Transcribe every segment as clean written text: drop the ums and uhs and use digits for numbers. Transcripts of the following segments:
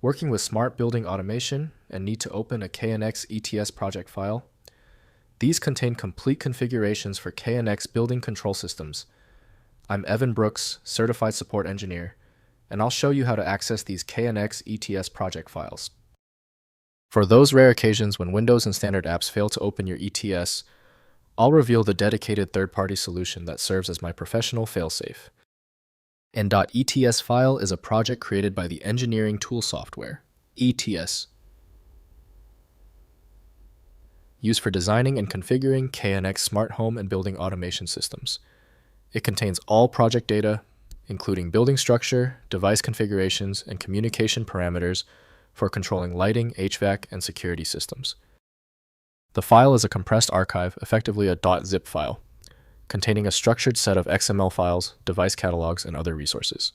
Working with smart building automation and need to open a KNX ETS project file? These contain complete configurations for KNX building control systems. I'm Evan Brooks, Certified Support Engineer, and I'll show you how to access these KNX ETS project files. For those rare occasions when Windows and standard apps fail to open your ETS, I'll reveal the dedicated third-party solution that serves as my professional failsafe. An .ETS file is a project created by the engineering tool software, ETS, used for designing and configuring KNX smart home and building automation systems. It contains all project data, including building structure, device configurations, and communication parameters for controlling lighting, HVAC, and security systems. The file is a compressed archive, effectively a .zip file, containing a structured set of XML files, device catalogs, and other resources.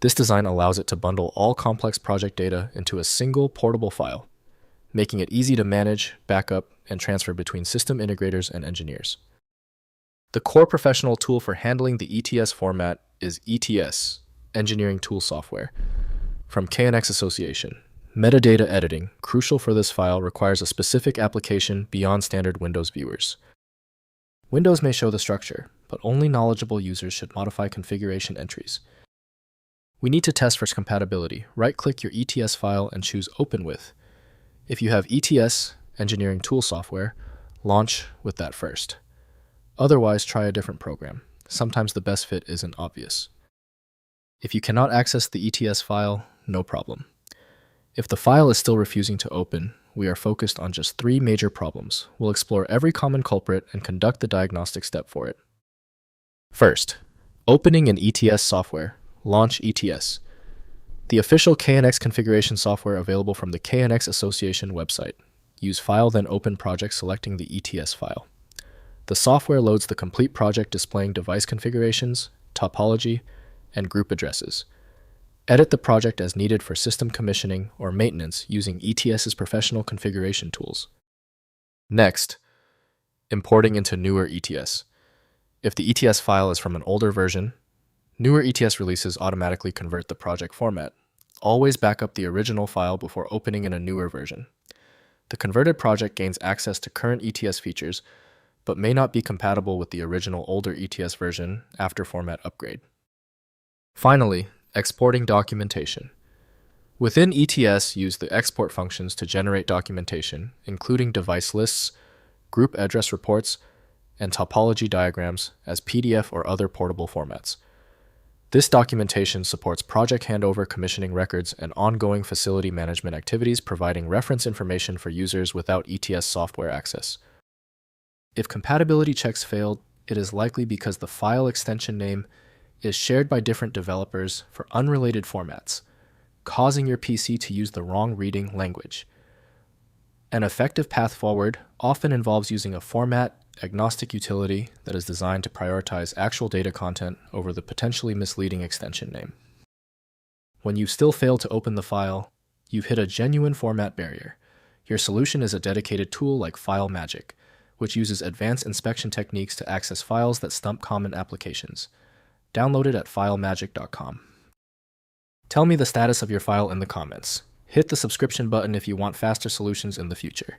This design allows it to bundle all complex project data into a single portable file, making it easy to manage, backup, and transfer between system integrators and engineers. The core professional tool for handling the ETS format is ETS, Engineering Tool Software, from KNX Association. Metadata editing, crucial for this file, requires a specific application beyond standard Windows viewers. Windows may show the structure, but only knowledgeable users should modify configuration entries. We need to test for compatibility. Right-click your ETS file and choose Open With. If you have ETS, Engineering Tool Software, launch with that first. Otherwise, try a different program. Sometimes the best fit isn't obvious. If you cannot access the ETS file, no problem. If the file is still refusing to open, we are focused on just 3 major problems. We'll explore every common culprit and conduct the diagnostic step for it. First, opening an ETS software. Launch ETS, the official KNX configuration software available from the KNX Association website. Use File, then Open Project, selecting the ETS file. The software loads the complete project, displaying device configurations, topology, and group addresses. Edit the project as needed for system commissioning or maintenance using ETS's professional configuration tools. Next, importing into newer ETS. If the ETS file is from an older version, newer ETS releases automatically convert the project format. Always back up the original file before opening in a newer version. The converted project gains access to current ETS features, but may not be compatible with the original older ETS version after format upgrade. Finally, exporting documentation. Within ETS, use the export functions to generate documentation, including device lists, group address reports, and topology diagrams as PDF or other portable formats. This documentation supports project handover, commissioning records, and ongoing facility management activities, providing reference information for users without ETS software access. If compatibility checks failed, it is likely because the file extension name is shared by different developers for unrelated formats, causing your PC to use the wrong reading language. An effective path forward often involves using a format-agnostic utility that is designed to prioritize actual data content over the potentially misleading extension name. When you still fail to open the file, you've hit a genuine format barrier. Your solution is a dedicated tool like File Magic, which uses advanced inspection techniques to access files that stump common applications. Download it at filemagic.com. Tell me the status of your file in the comments. Hit the subscription button if you want faster solutions in the future.